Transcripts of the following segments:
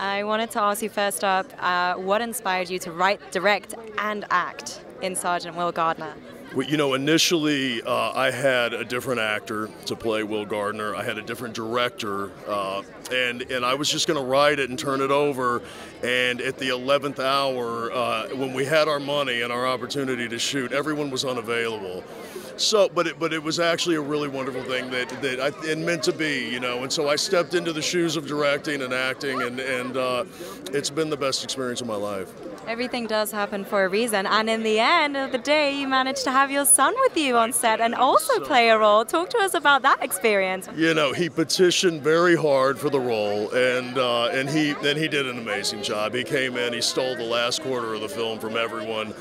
I wanted to ask you first up, what inspired you to write, direct, and act in Sergeant Will Gardner? Well, you know, initially I had a different actor to play Will Gardner. I had a different director, and I was just going to write it and turn it over. And at the 11th hour, when we had our money and our opportunity to shoot, everyone was unavailable. So, but it was actually a really wonderful thing that it meant to be, you know. And so I stepped into the shoes of directing and acting, and it's been the best experience of my life. Everything does happen for a reason, and in the end of the day, you managed to have your son with you on set and also play a role. Talk to us about that experience. You know, he petitioned very hard for the role, and he did an amazing job. He came in, he stole the last quarter of the film from everyone.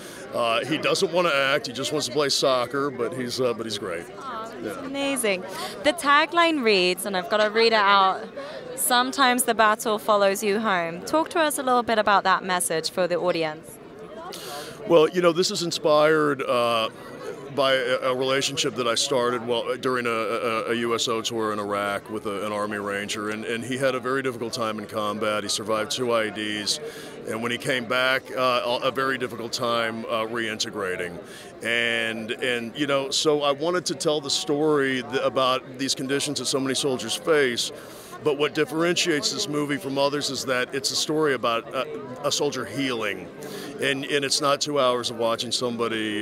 He doesn't want to act; he just wants to play soccer, but he's great. Oh, that's amazing. The tagline reads, and I've got to read it out. Sometimes the battle follows you home. Talk to us a little bit about that message for the audience. Well, you know, this is inspired by a relationship that I started during a USO tour in Iraq with an Army Ranger, and he had a very difficult time in combat. He survived 2 IEDs, and when he came back, a very difficult time reintegrating. And you know, so I wanted to tell the story about these conditions that so many soldiers face. But what differentiates this movie from others is that it's a story about a soldier healing, and it's not 2 hours of watching somebody,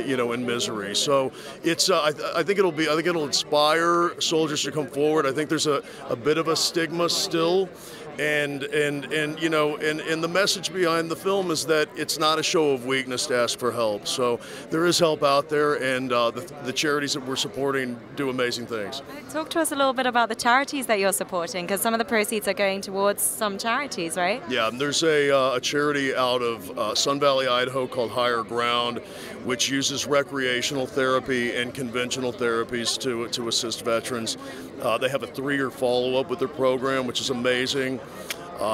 you know, in misery. So it's I think it'll inspire soldiers to come forward. I think there's a bit of a stigma still. And you know, and the message behind the film is that it's not a show of weakness to ask for help. So there is help out there, and the charities that we're supporting do amazing things. Talk to us a little bit about the charities that you're supporting, because some of the proceeds are going towards some charities, right? Yeah, there's a charity out of Sun Valley, Idaho called Higher Ground, which uses recreational therapy and conventional therapies to assist veterans. They have a 3-year follow-up with their program, which is amazing.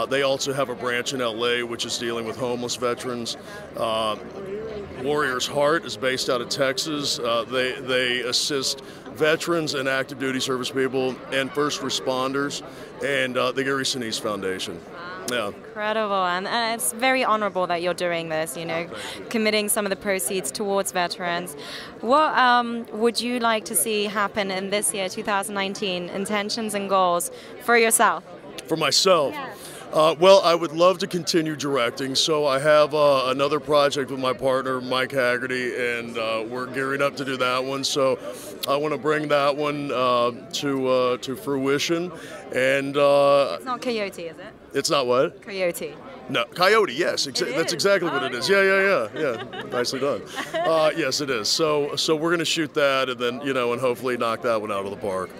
They also have a branch in LA, which is dealing with homeless veterans. Warrior's Heart is based out of Texas. They assist veterans and active duty service people and first responders, and the Gary Sinise Foundation. Yeah. Incredible, and it's very honorable that you're doing this, you know, committing some of the proceeds towards veterans. What would you like to see happen in this year, 2019, intentions and goals for yourself? For myself? Yeah. Well, I would love to continue directing, so I have another project with my partner, Mike Haggerty, and we're gearing up to do that one. So I want to bring that one to fruition. And it's not Coyote, is it? It's not what? Coyote. No, Coyote, yes. That's exactly what it is. Yeah. Nicely done. Yes, it is. So we're going to shoot that, and then, you know, and hopefully knock that one out of the park.